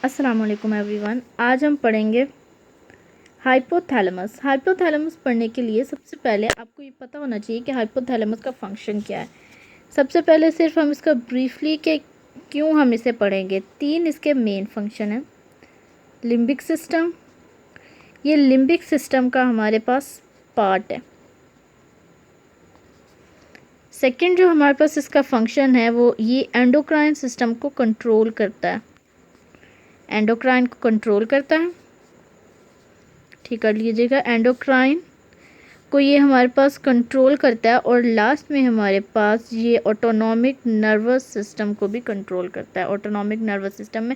अस्सलाम वालेकुम एवरीवन। आज हम पढ़ेंगे हाइपोथैलेमस। हाइपोथैलेमस पढ़ने के लिए सबसे पहले आपको ये पता होना चाहिए कि हाइपोथैलेमस का फंक्शन क्या है। सबसे पहले सिर्फ हम इसका ब्रीफली के क्यों हम इसे पढ़ेंगे। 3 इसके मेन फंक्शन हैं। लिम्बिक सिस्टम, ये लिम्बिक सिस्टम का हमारे पास पार्ट है। सेकंड जो हमारे पास इसका फंक्शन है वो ये एंडोक्राइन सिस्टम को कंट्रोल करता है। एंडोक्राइन को कंट्रोल करता है, ठीक कर लीजिएगा। एंडोक्राइन को ये हमारे पास कंट्रोल करता है और लास्ट में हमारे पास ये ऑटोनॉमिक नर्वस सिस्टम को भी कंट्रोल करता है। ऑटोनॉमिक नर्वस सिस्टम में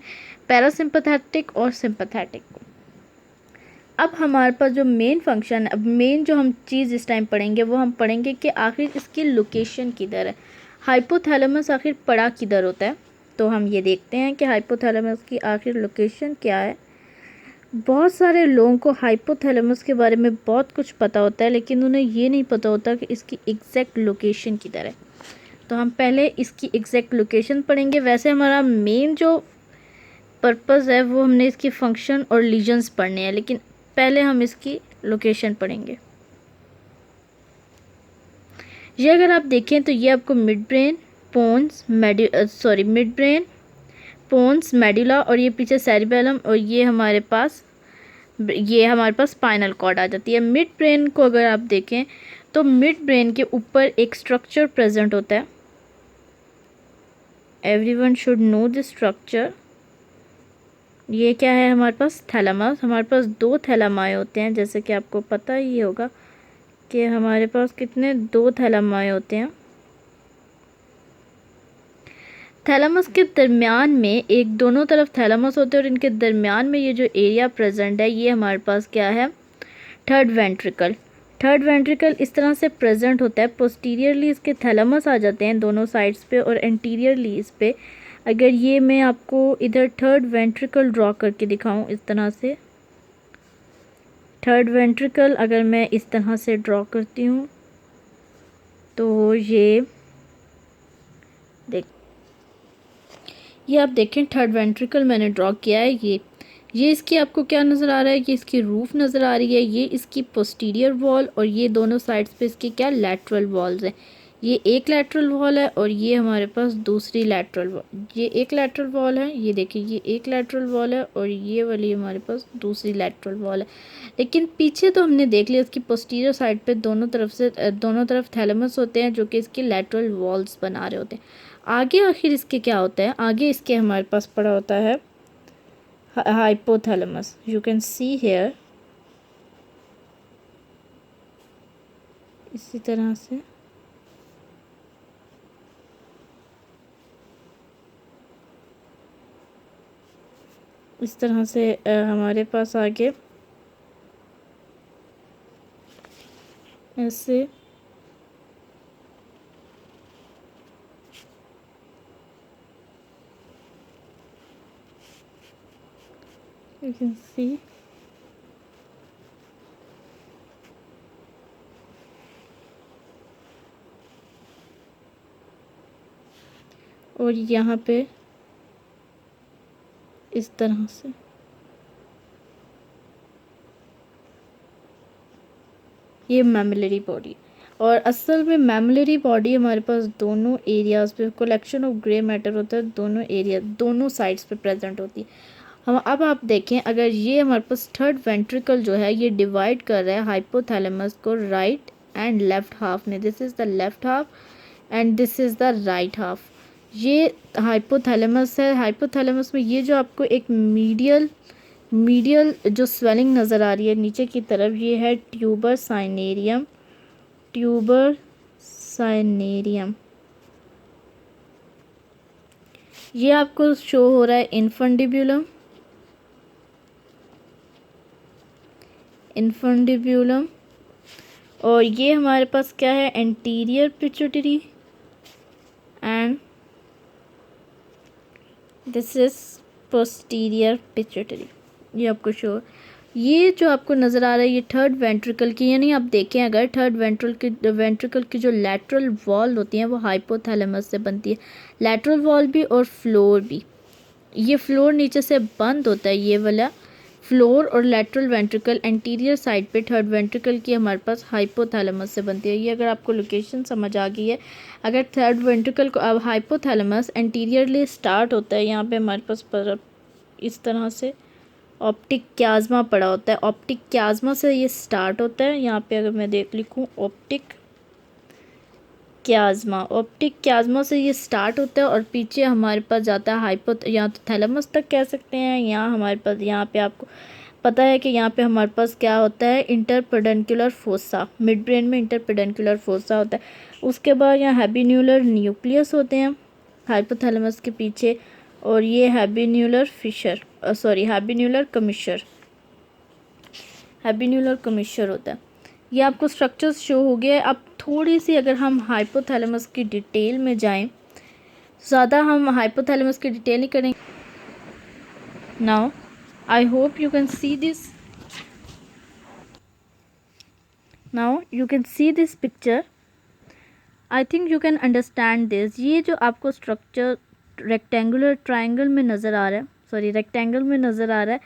पैरासिम्पैथेटिक और सिंपैथेटिक को। अब हमारे पास जो मेन फंक्शन है, अब मेन जो हम चीज़ इस टाइम पढ़ेंगे वो हम पढ़ेंगे कि आखिर इसकी लोकेशन किधर है। हाइपोथैलेमस आखिर पड़ा किधर होता है, तो हम ये देखते हैं कि हाइपोथैलेमस की आखिर लोकेशन क्या है। बहुत सारे लोगों को हाइपोथैलेमस के बारे में बहुत कुछ पता होता है, लेकिन उन्हें ये नहीं पता होता कि इसकी एग्जैक्ट लोकेशन किधर है। तो हम पहले इसकी एग्जैक्ट लोकेशन पढ़ेंगे। वैसे हमारा मेन जो पर्पस है वो हमने इसकी फंक्शन और लीजन्स पढ़ने हैं, लेकिन पहले हम इसकी लोकेशन पढ़ेंगे। ये अगर आप देखें तो ये आपको मिड ब्रेन, पोन्स, मेडुला और ये पीछे सेरिबेलम और ये हमारे पास स्पाइनल कॉर्ड आ जाती है। मिड ब्रेन को अगर आप देखें तो मिड ब्रेन के ऊपर एक स्ट्रक्चर प्रेजेंट होता है। Everyone should know this structure. ये क्या है हमारे पास? थैलेमस। हमारे पास 2 थैलेमाए होते हैं, जैसे कि आपको पता ही होगा कि हमारे पास कितने 2 थैलेमाए होते हैं। थैलेमस के दरमियान में एक दोनों तरफ थैलेमस होते हैं और इनके दरमियान में ये जो एरिया प्रेजेंट है ये हमारे पास क्या है? Third ventricle. थर्ड वेंट्रिकल इस तरह से प्रेजेंट होता है। पोस्टीरियरली इसके थैलेमस आ जाते हैं दोनों साइड्स पे और एंटीरियरली इस पे। अगर ये मैं आपको इधर थर्ड वेंट्रिकल ड्रॉ करके दिखाऊं इस तरह से, थर्ड वेंट्रिकल अगर मैं इस तरह से ड्रॉ करती हूँ तो ये आप देखें थर्ड वेंट्रिकल मैंने ड्रॉ किया है। ये इसकी आपको क्या नज़र आ रहा है? ये इसकी रूफ नज़र आ रही है। ये इसकी पोस्टीरियर वॉल और ये दोनों साइड्स पे इसके क्या लैटरल वॉल्स हैं। ये एक लैटरल वॉल है और ये हमारे पास दूसरी लैटरल वॉल। ये एक लैटरल वॉल है, ये देखिए ये एक लैटरल वॉल है और ये वाली हमारे पास दूसरी लैटरल वॉल है। लेकिन पीछे तो हमने देख लिया इसकी पोस्टीरियर साइड पे दोनों तरफ थैलेमस होते हैं जो कि इसकी लैटरल वॉल्स बना रहे होते हैं। आगे आखिर इसके क्या होता है? आगे इसके हमारे पास पड़ा होता है hypothalamus. You can see here, इसी तरह से इस तरह से हमारे पास आगे ऐसे you can see और यहाँ पे इस तरह से ये मैमिलरी बॉडी। और असल में मैमिलरी बॉडी हमारे पास दोनों एरियाज पे कलेक्शन ऑफ ग्रे मैटर होता है, दोनों साइड्स पे प्रेजेंट होती है। हम अब आप देखें, अगर ये हमारे पास थर्ड वेंट्रिकल जो है ये डिवाइड कर रहा है हाइपोथैलेमस को राइट एंड लेफ्ट हाफ में। This is the left half and this is the right half. ये हाइपोथैलेमस है। हाइपोथैलेमस में ये जो आपको एक मीडियल जो स्वेलिंग नज़र आ रही है नीचे की तरफ, ये है ट्यूबर साइनेरियम। ये आपको शो हो रहा है इन्फंडिब्यूलम और ये हमारे पास क्या है? Anterior pituitary and this is posterior pituitary. ये आपको शो, ये जो आपको नज़र आ रहा है ये थर्ड वेंट्रिकल की, यानी आप देखें अगर थर्ड वेंट्रिकल की जो लैटरल वॉल होती हैं वो हाइपोथैलेमस से बनती है। लैटरल वॉल भी और फ्लोर भी। ये फ्लोर नीचे से बंद होता है, ये वाला फ्लोर, और लेटरल वेंट्रिकल एंटीरियर साइड पे थर्ड वेंट्रिकल की हमारे पास हाइपोथैलेमस से बनती है। ये अगर आपको लोकेशन समझ आ गई है, अगर थर्ड वेंट्रिकल को अब हाइपोथैलेमस एंटीरियरली स्टार्ट होता है, यहाँ पे हमारे पास पर इस तरह से ऑप्टिक क्याज़्मा पड़ा होता है, ऑप्टिक क्याज़्मा से ये स्टार्ट होता है। यहाँ पे अगर मैं लिखूँ ऑप्टिक क्याज़्मा, ऑप्टिक क्याज़्मा से ये स्टार्ट होता है और पीछे हमारे पास जाता है या तो थैलेमस तक कह सकते हैं, या हमारे पास यहाँ पे आपको पता है कि यहाँ पे हमारे पास क्या होता है, इंटरपेडेंकुलर फोसा, मिड ब्रेन में इंटरपेडेंकुलर फोसा होता है। उसके बाद यहाँ हैबिन्यूलर न्यूक्लियस होते हैं हाइपोथैलेमस के पीछे, और ये हैबिन्यूलर फिशर हैबिन्यूलर कमिश्चर होता है। ये आपको स्ट्रक्चर्स शो हो गया है। अब थोड़ी सी अगर हम हाइपोथैलेमस की डिटेल में जाएं, ज़्यादा हम हाइपोथैलेमस की डिटेल नहीं करेंगे। Now I hope you can see this, now you can see this picture, I think you can understand this. ये जो आपको स्ट्रक्चर रेक्टेंगुलर ट्रायंगल में नज़र आ रहा है, रेक्टेंगल में नज़र आ रहा है,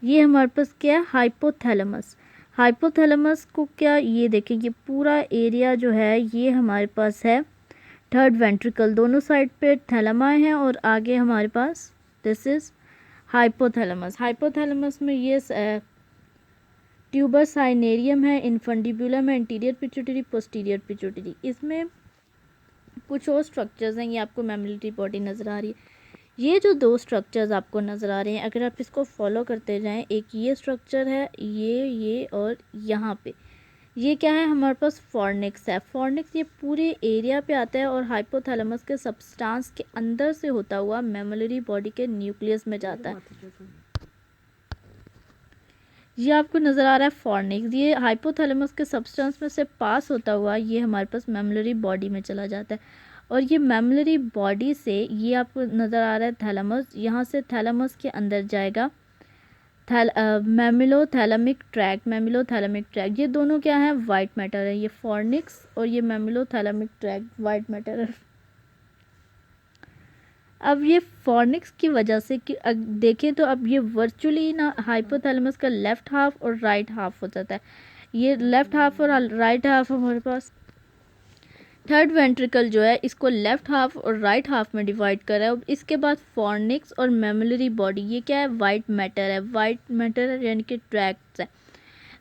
ये हमारे पास क्या है, हाइपोथैलेमस। हाइपोथैलेमस को क्या, ये देखें, ये पूरा एरिया जो है ये हमारे पास है थर्ड वेंट्रिकल, दोनों साइड पे थैलेमाई हैं और आगे हमारे पास दिस इज़ हाइपोथैलेमस। हाइपोथैलेमस में ये ट्यूबर साइनेरियम है, इनफंडिबुलम है, इंटीरियर पिट्यूटरी, पोस्टीरियर पिट्यूटरी। इसमें कुछ और स्ट्रक्चर्स हैं, ये आपको मैमोरी बॉडी नज़र आ रही है। ये जो दो स्ट्रक्चर्स आपको नज़र आ रहे हैं, अगर आप इसको फॉलो करते जाएं, एक ये स्ट्रक्चर है, ये और यहाँ पे ये क्या है, हमारे पास फॉर्निक्स है। फॉर्निक्स ये पूरे एरिया पे आता है और हाइपोथैलेमस के सब्सटेंस के अंदर से होता हुआ मैमोरी बॉडी के न्यूक्लियस में जाता है। ये आपको नज़र आ रहा है फॉर्निक्स, ये हाइपोथैलेमस के सब्सटेंस में से पास होता हुआ ये हमारे पास मैमोरी बॉडी में चला जाता है। और ये मैमोरी बॉडी से ये आपको नज़र आ रहा है थैलेमस, यहाँ से थैलेमस के अंदर जाएगा मैमिलोथैलेमिक ट्रैक्ट। ये दोनों क्या है, वाइट मैटर है, ये फॉर्निक्स और ये मैमिलोथैलेमिक ट्रैक्ट वाइट मैटर है। अब ये फॉर्निक्स की वजह से कि देखें तो अब ये वर्चुअली ना हाइपोथैलेमस का लेफ़्ट हाफ और राइट हाफ हो जाता है। ये लेफ़्ट हाफ और राइट हाफ हमारे पास थर्ड वेंट्रिकल जो है इसको लेफ़्ट हाफ और राइट हाफ में डिवाइड कर रहा है। अब इसके बाद फॉर्निक्स और मैमोरी बॉडी, ये क्या है, वाइट मैटर है, यानी कि ट्रैक्ट्स है।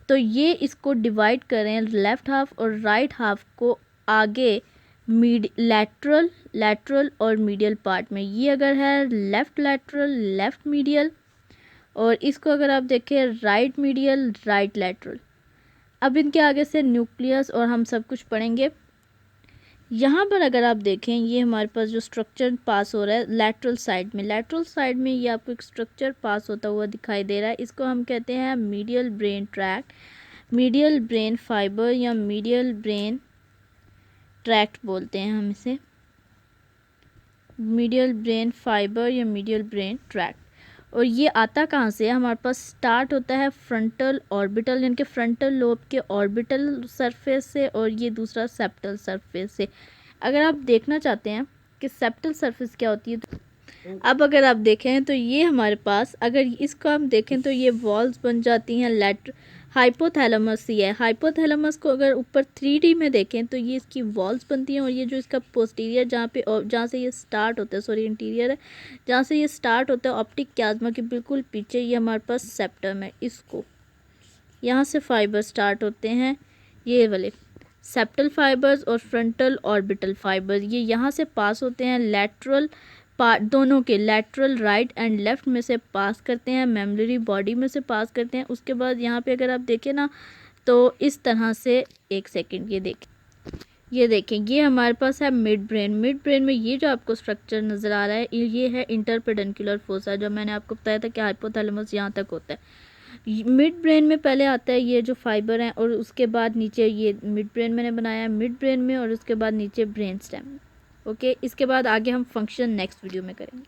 तो ये इसको डिवाइड करें लेफ़्ट हाफ और राइट हाफ को आगे लैटरल और मीडियल पार्ट में। ये अगर है लेफ़्ट लैटरल, लेफ़्ट मीडियल, और इसको अगर आप देखें राइट मीडियल, राइट लैटरल। अब इनके आगे से न्यूक्लियस और हम सब कुछ पढ़ेंगे। यहाँ पर अगर आप देखें, ये हमारे पास जो स्ट्रक्चर पास हो रहा है लैटरल साइड में ये आपको एक स्ट्रक्चर पास होता हुआ दिखाई दे रहा है। इसको हम कहते हैं medial brain tract, medial brain fibre या मीडियल ब्रेन ट्रैक्ट बोलते हैं हम इसे, मीडियल ब्रेन फाइबर या मीडियल ब्रेन ट्रैक्ट। और ये आता कहाँ से है, हमारे पास स्टार्ट होता है फ्रंटल ऑर्बिटल, यानी कि फ्रंटल लोब के ऑर्बिटल सरफेस से, और ये दूसरा सेप्टल सरफेस से। अगर आप देखना चाहते हैं कि सेप्टल सरफेस क्या होती है, तो अब अगर आप देखें तो ये हमारे पास, अगर इसको हम देखें तो ये वॉल्स बन जाती हैं हाइपोथैलेमस ही है। हाइपोथैलेमस को अगर ऊपर 3D में देखें तो ये इसकी वॉल्स बनती हैं, और ये जो इसका पोस्टीरियर जहाँ से ये स्टार्ट होता है, इंटीरियर है, जहाँ से ये स्टार्ट होता है ऑप्टिक क्याज़्मा के बिल्कुल पीछे, ये हमारे पास सेप्टम है। इसको यहाँ से फाइबर स्टार्ट होते हैं, ये वाले सेप्टल फाइबर्स और फ्रंटल ऑर्बिटल फाइबर, ये यहाँ से पास होते हैं लैटरल पार्ट, दोनों के लैटरल राइट एंड लेफ़्ट में से पास करते हैं, मैमोरी बॉडी में से पास करते हैं। उसके बाद यहाँ पे अगर आप देखें ना तो इस तरह से, एक सेकंड, ये देखें ये हमारे पास है मिड ब्रेन में ये जो आपको स्ट्रक्चर नज़र आ रहा है ये है इंटरपेडेंकुलर फोसा, जो मैंने आपको बताया था कि हाइपोथैलेमस यहाँ तक होता है। मिड ब्रेन में पहले आता है ये जो फाइबर हैं, और उसके बाद नीचे ये मिड ब्रेन मैंने बनाया है मिड ब्रेन में, और उसके बाद नीचे ब्रेन स्टेम। ओके, इसके बाद आगे हम फंक्शन नेक्स्ट वीडियो में करेंगे।